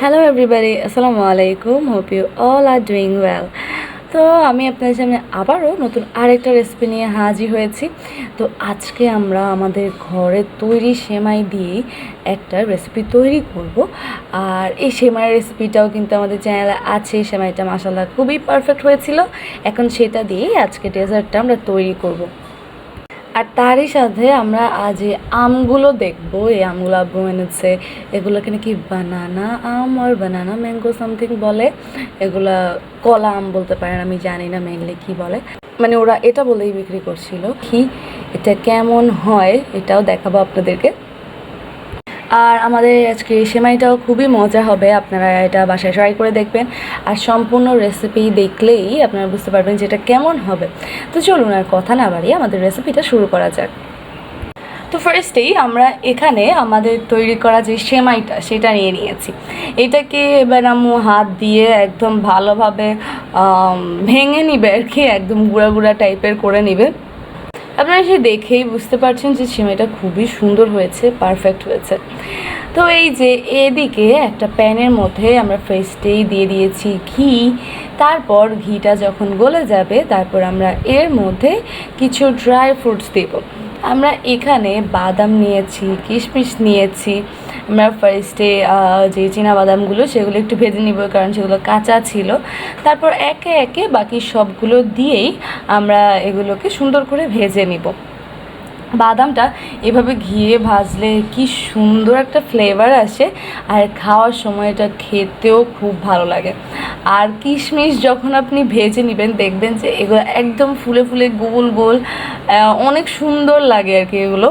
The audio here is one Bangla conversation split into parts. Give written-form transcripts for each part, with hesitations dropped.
হ্যালো এভরিবাডি, আসসালামু আলাইকুম। Hope you all are doing well. তো আমি আপনাদের সামনে আবারও নতুন আরেকটা রেসিপি নিয়ে হাজির হয়েছি। তো আজকে আমরা আমাদের ঘরে তৈরি সেমাই দিয়েই একটা রেসিপি তৈরি করব। আর এই সেমাইয়ের রেসিপিটাও কিন্তু আমাদের চ্যানেলে আছে। সেমাইটা মাশাআল্লাহ খুবই পারফেক্ট হয়েছিল। এখন সেটা দিয়েই আজকে ডেজার্টটা আমরা তৈরি করব। আর তারই সাথে আমরা আজ এই আমগুলো দেখবো। এই আমগুলো আব্বু এনেছে। এগুলোকে নাকি বানানা আম আর বানানা ম্যাঙ্গো সামথিং বলে। এগুলা কলা আম বলতে পারেন, আমি জানি না মেনলি কি বলে। মানে ওরা এটা বলেই বিক্রি করছিল। কি এটা কেমন হয় এটাও দেখাবো আপনাদেরকে। আর আমাদের আজকে সেমাইটাও খুবই মজা হবে, আপনারা এটা বাসায় ট্রাই করে দেখবেন। আর সম্পূর্ণ রেসিপি দেখলেই আপনারা বুঝতে পারবেন যে এটা কেমন হবে। তো চলুন আর কথা না বাড়িয়ে আমাদের রেসিপিটা শুরু করা যাক। তো ফার্স্টেই আমরা এখানে আমাদের তৈরি করা যে সেমাইটা সেটা নিয়ে নিয়েছি। এটাকে এবার আম্মু হাত দিয়ে একদম ভালোভাবে ভেঙে নিবে আর কি, একদম গুঁড়া গুঁড়া টাইপের করে নিবে। আপনারা সে দেখেই বুঝতে পারছেন যে সেমাইটা খুবই সুন্দর হয়েছে, পারফেক্ট হয়েছে। তো এই যে এদিকে একটা প্যানের মধ্যে আমরা ফার্স্টেই দিয়ে দিয়েছি ঘি। তারপর ঘিটা যখন গলে যাবে তারপর আমরা এর মধ্যে কিছু ড্রাই ফ্রুটস দেব। আমরা এখানে বাদাম নিয়েছি, কিশমিশ নিয়েছি। আমরা ফার্স্টে যে বাদামগুলো সেগুলো একটু ভেজে নিব, কারণ সেগুলো কাঁচা ছিল। তারপর একে একে বাকি সবগুলো দিয়েই আমরা এগুলোকে সুন্দর করে ভেজে নিব। বাদামটা এভাবে ঘিয়ে ভাজলে কি সুন্দর একটা ফ্লেভার আসে, আর খাওয়ার সময় এটা খেতেও খুব ভালো লাগে। আর কিশমিশ যখন আপনি ভেজে নেবেন দেখবেন যে এগুলো একদম ফুলে ফুলে গোল গোল অনেক সুন্দর লাগে আর কি। এগুলো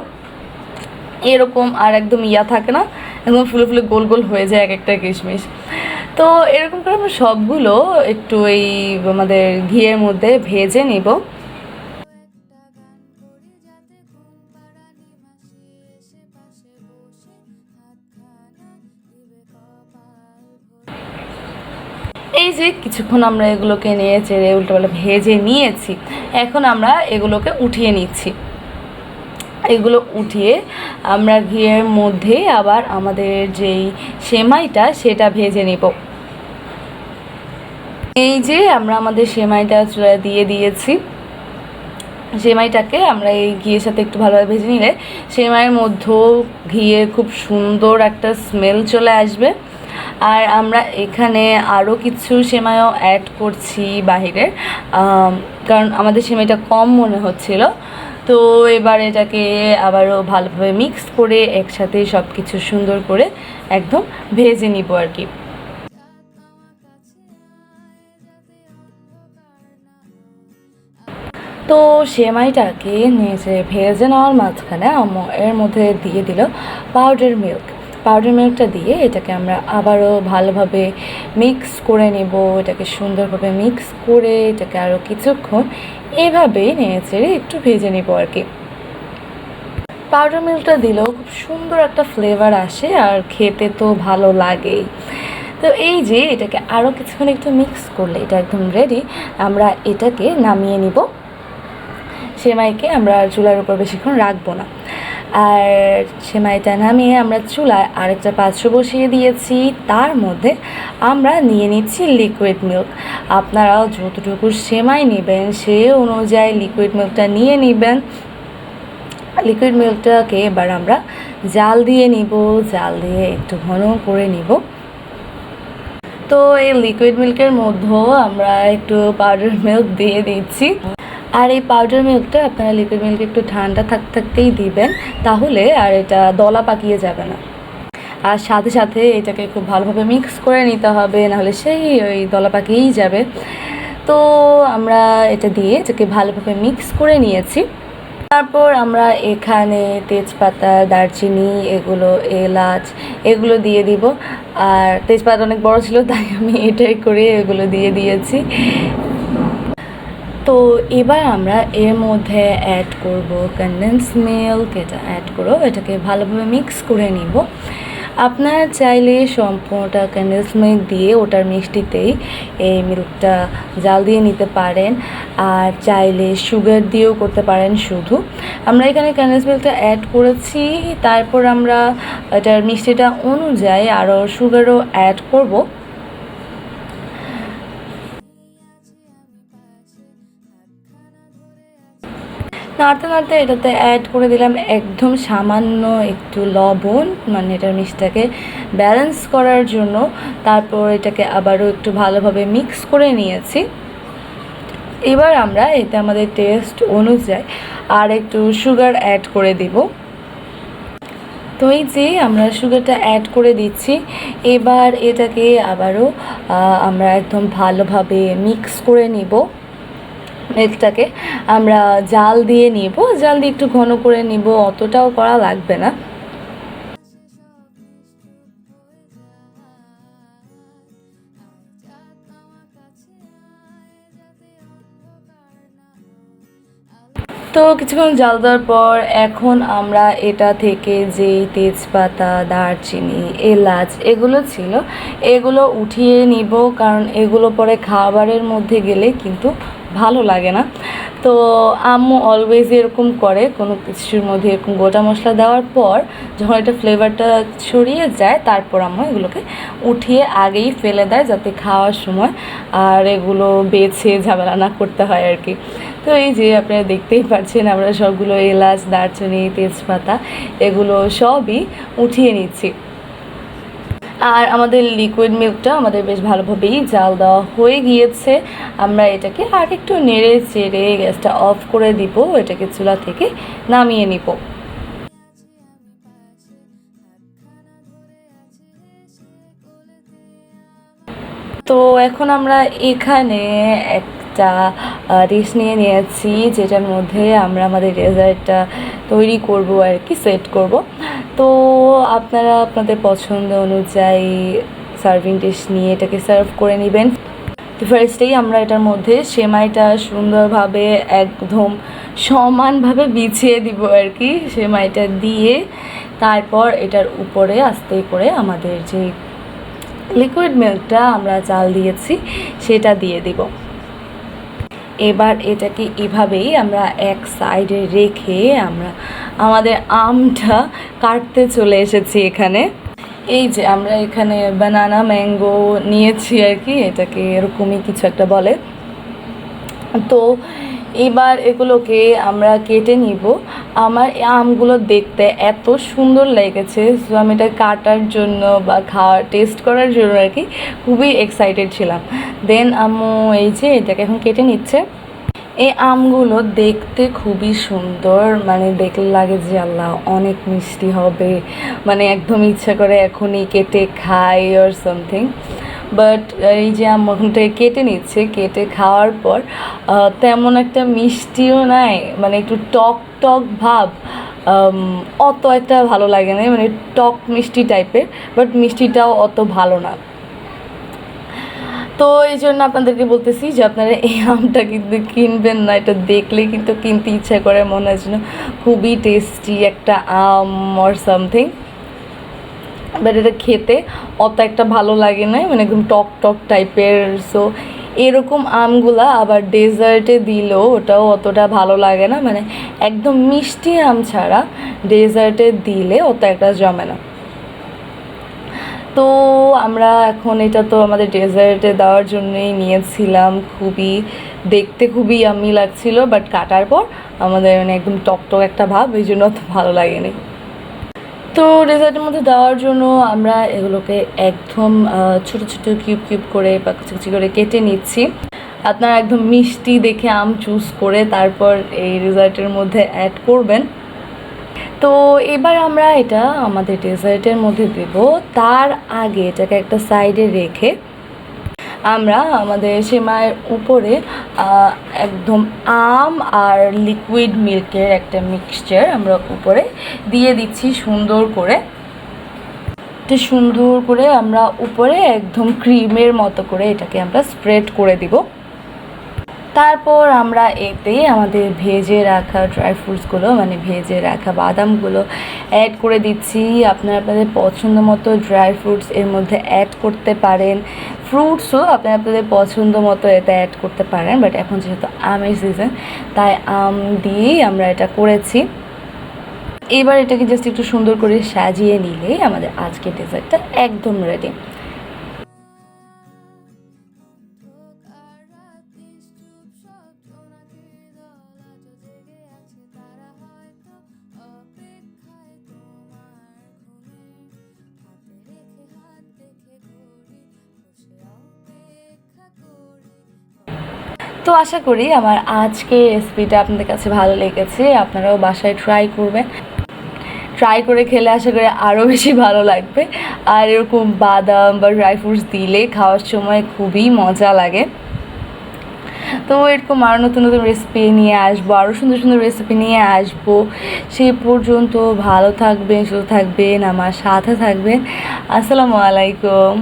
এরকম আর একদম থাকে না, একদম ফুলে ফুলে গোল গোল হয়ে যায় এক একটা কিশমিশ। তো এরকম করে আমরা সবগুলো একটু এই আমাদের ঘিয়ের মধ্যে ভেজে নিব। এই যে কিছুক্ষণ আমরা এগুলোকে নিয়ে চেড়ে উল্টোপাল্টা ভেজে নিয়েছি, এখন আমরা এগুলোকে উঠিয়ে নিচ্ছি। এগুলো উঠিয়ে আমরা ঘিয়ের মধ্যে আবার আমাদের যেই সেমাইটা সেটা ভেজে নিব। এই যে আমরা আমাদের সেমাইটা চুলায় দিয়ে দিয়েছি। সেমাইটাকে আমরা এই ঘিয়ের সাথে একটু ভালোভাবে ভেজে নিলে সেমাইয়ের মধ্যেও ঘিয়ে খুব সুন্দর একটা স্মেল চলে আসবে। আর আমরা এখানে আরও কিছু সেমাইও অ্যাড করছি বাহিরের, কারণ আমাদের সেমাইটা কম মনে হচ্ছিল। তো এবার এটাকে আবারও ভালোভাবে মিক্স করে একসাথে সব কিছু সুন্দর করে একদম ভেজে নিব আর কি। তো সেমাইটাকে নিচে ভেজে নেওয়ার মাঝখানে এর মধ্যে দিয়ে দিল পাউডার মিল্ক। পাউডার মিল্কটা দিয়ে এটাকে আমরা আবারও ভালোভাবে মিক্স করে নেব। এটাকে সুন্দরভাবে মিক্স করে এটাকে আরও কিছুক্ষণ এভাবেই নেড়েচেড়ে একটু ভেজে নেব আর কি। পাউডার মিল্কটা দিলেও খুব সুন্দর একটা ফ্লেভার আসে আর খেতে তো ভালো লাগেই। তো এই যে এটাকে আরও কিছুক্ষণ একটু মিক্স করলে এটা একদম রেডি। আমরা এটাকে নামিয়ে নিব। সেমাইকে আমরা চুলার উপর বেশিক্ষণ রাখবো না। আর সেমাইটা নামিয়ে আমরা চুলায় আরেকটা পাত্র বসিয়ে দিয়েছি। তার মধ্যে আমরা নিয়ে নিচ্ছি লিকুইড মিল্ক। আপনারাও যতটুকু সেমাই নেবেন সে অনুযায়ী লিকুইড মিল্কটা নিয়ে নেবেন। লিকুইড মিল্কটাকে এবার আমরা জাল দিয়ে নিব, জাল দিয়ে একটু ঘন করে নিব। তো এই লিকুইড মিল্কের মধ্যেও আমরা একটু পাউডার মিল্ক দিয়ে দিচ্ছি। আর এই পাউডার মিল্কটা আপনারা লিকুইড মিল্ক একটু ঠান্ডা থাকতেই দিবেন, তাহলে আর এটা দলা পাকিয়ে যাবে না। আর সাথে সাথে এটাকে খুব ভালোভাবে মিক্স করে নিতে হবে, নাহলে সেই ওই দলা পাকিয়েই যাবে। তো আমরা এটা দিয়ে এটাকে ভালোভাবে মিক্স করে নিয়েছি। তারপর আমরা এখানে তেজপাতা, দারচিনি, এগুলো এলাচ এগুলো দিয়ে দিব। আর তেজপাতা অনেক বড় ছিল তাই আমি এটাই করে এগুলো দিয়ে দিয়েছি। তো এবার আমরা এর মধ্যে অ্যাড করব কনডেন্স মিল্ক। এটা অ্যাড করো, এটাকে ভালোভাবে মিক্স করে নিব। আপনারা চাইলে সম্পূর্ণটা ক্যান্ডেলস মিল্ক দিয়ে ওটার মিষ্টিতেই এই মিল্কটা জাল দিয়ে নিতে পারেন, আর চাইলে সুগার দিয়েও করতে পারেন। শুধু আমরা এখানে ক্যান্ডেলস মিল্কটা অ্যাড করেছি, তারপর আমরা এটার মিষ্টিটা অনুযায়ী আরও সুগারও অ্যাড করব। নাড়তে নাড়তে এটাতে অ্যাড করে দিলাম একদম সামান্য একটু লবণ, মানে এটার মিষ্টিটাকে ব্যালেন্স করার জন্য। তারপর এটাকে আবারও একটু ভালোভাবে মিক্স করে নিয়েছি। এবার আমরা এতে আমাদের টেস্ট অনুযায়ী আর একটু সুগার অ্যাড করে দিব। তো এই যে আমরা সুগারটা অ্যাড করে দিচ্ছি, এবার এটাকে আবারও আমরা একদম ভালোভাবে মিক্স করে নিব। মিল্কটাকে আমরা জাল দিয়ে নিব, জাল দিয়ে একটু ঘন করে নিব, অতটাও করা লাগবে না। তো কিছুক্ষণ জাল দেওয়ার পর এখন আমরা এটা থেকে যেই তেজপাতা, দারচিনি, এলাচ এগুলো ছিল এগুলো উঠিয়ে নিব, কারণ এগুলো পরে খাবারের মধ্যে গেলে কিন্তু ভালো লাগে না। তো আম্মু অলওয়েজ এরকম করে, কোনো কিছুর মধ্যে এরকম গোটা মশলা দেওয়ার পর যখন এটা ফ্লেভারটা ছড়িয়ে যায় তারপর আম্মু এগুলোকে উঠিয়ে আগেই ফেলে দেয়, যাতে খাওয়ার সময় আর এগুলো বেছে ঝামেলা না করতে হয় আর কি। তো এই যে আপনারা দেখতেই পাচ্ছেন আমরা সবগুলো এলাচ, দারচিনি, তেজপাতা এগুলো সবই উঠিয়ে নিচ্ছি। আর আমাদের লিকুইড মিল্কটা আমাদের বেশ ভালোভাবেই জাল দেওয়া হয়ে গিয়েছে। আমরা এটাকে আর একটু নেড়ে চেড়ে গ্যাসটা অফ করে দিব, এটাকে চুলা থেকে নামিয়ে নিব। তো এখন আমরা এখানে একটা ডিশ নিয়ে নিয়েছি, যেটার মধ্যে আমরা আমাদের ডেজার্টটা তৈরি করব আর কি, সেট করব। তো আপনারা আপনাদের পছন্দ অনুযায়ী সার্ভিং ডিশ নিয়ে এটাকে সার্ভ করে নেবেন। তো ফার্স্টেই আমরা এটার মধ্যে সেমাইটা সুন্দরভাবে একদম সমানভাবে বিছিয়ে দিব আর কি। সেমাইটা দিয়ে তারপর এটার উপরে আস্তে করে আমাদের যে লিকুইড মিল্কটা আমরা চাল দিয়েছি সেটা দিয়ে দিব। এবার এটাকে এভাবেই আমরা এক সাইডে রেখে আমরা আমাদের আমটা কাটতে চলে এসেছি এখানে। এই যে আমরা এখানে বানানা ম্যাঙ্গো নিয়েছি আর কি, এটাকে এরকমই কিছু একটা বলে। তো এবার এগুলোকে আমরা কেটে নিব। আমার আমগুলো দেখতে এত সুন্দর লেগেছে, সো আমি এটা কাটার জন্য বা খাওয়ার টেস্ট করার জন্য আর কি খুবই এক্সাইটেড ছিলাম। দেন আম্মু এই যে এটাকে এখন কেটে নিচ্ছে। এই আমগুলো দেখতে খুবই সুন্দর, মানে দেখলে লাগে যে আল্লাহ অনেক মিষ্টি হবে, মানে একদম ইচ্ছা করে এখনই কেটে খাই অর সামথিং। বাট এই যে আম্মু এখনটাকে কেটে নিচ্ছে, কেটে খাওয়ার পর তেমন একটা মিষ্টিও নাই, মানে একটু টক টক ভাব, অত একটা ভালো লাগে না, মানে টক মিষ্টি টাইপের, বাট মিষ্টিটাও অত ভালো না। তো এই জন্য আপনাদেরকে বলতেছি যে আপনারা এই আমটা কিন্তু কিনবেন না, এটা দেখলে কিন্তু কিনতে ইচ্ছা করে, মনে হয় যেন খুবই টেস্টি একটা আম অর সামথিং, বাট এটা খেতে অত একটা ভালো লাগে না, মানে একদম টক টক টাইপের। সো এরকম আমগুলা আবার ডেজার্টে দিলেও ওটাও অতটা ভালো লাগে না, মানে একদম মিষ্টি আম ছাড়া ডেজার্টে দিলে অত একটা জমে না। তো আমরা এখন এটা তো আমাদের ডেজার্টে দেওয়ার জন্যই নিয়েছিলাম, খুবই দেখতে খুবই ইয়াম্মি লাগছিল, বাট কাটার পর আমাদের মানে একদম টকটক একটা ভাব, এই জন্য অত ভালো লাগেনি। তো ডেজার্টের মধ্যে দেওয়ার জন্য আমরা এগুলোকে একদম ছোটো ছোটো কিউব কিউব করে বা কুচি কুচি করে কেটে নিচ্ছি। আপনারা একদম মিষ্টি দেখে আম চুজ করে তারপর এই ডেজার্টের মধ্যে অ্যাড করবেন। তো এবার আমরা এটা আমাদের ডেজার্টের মধ্যে দেব। তার আগে এটাকে একটা সাইডে রেখে আমরা আমাদের সেমাইয়ের উপরে একদম আম আর লিকুইড মিল্কের একটা মিক্সচার আমরা উপরে দিয়ে দিচ্ছি সুন্দর করে। সুন্দর করে আমরা উপরে একদম ক্রিমের মতো করে এটাকে আমরা স্প্রেড করে দিব। তারপর আমরা এতে আমাদের ভেজে রাখা ড্রাই ফ্রুটসগুলো মানে ভেজে রাখা বাদামগুলো অ্যাড করে দিচ্ছি। আপনারা আপনাদের পছন্দ মতো ড্রাই ফ্রুটস এর মধ্যে অ্যাড করতে পারেন, ফ্রুটসও আপনারা আপনাদের পছন্দ মতো এতে অ্যাড করতে পারেন, বাট এখন যেহেতু আমের সিজন তাই আম দিয়েই আমরা এটা করেছি। এবার এটাকে জাস্ট একটু সুন্দর করে সাজিয়ে নিলেই আমাদের আজকের ডেজার্টটা একদম রেডি। তো আশা করি আমার আজকের রেসিপিটা আপনাদের কাছে ভালো লেগেছে, আপনারাও বাসায় ট্রাই করবেন। ট্রাই করে খেলে আশা করি আরও বেশি ভালো লাগবে। আর এরকম বাদাম বা ড্রাই ফ্রুটস দিলে খাওয়ার সময় খুবই মজা লাগে। তো এরকম আরও নতুন নতুন রেসিপি নিয়ে আসবো, আরও সুন্দর সুন্দর রেসিপি নিয়ে আসবো। সেই পর্যন্ত ভালো থাকবেন, সুস্থ থাকবেন, আমার সাথে থাকবেন। আসসালামু আলাইকুম।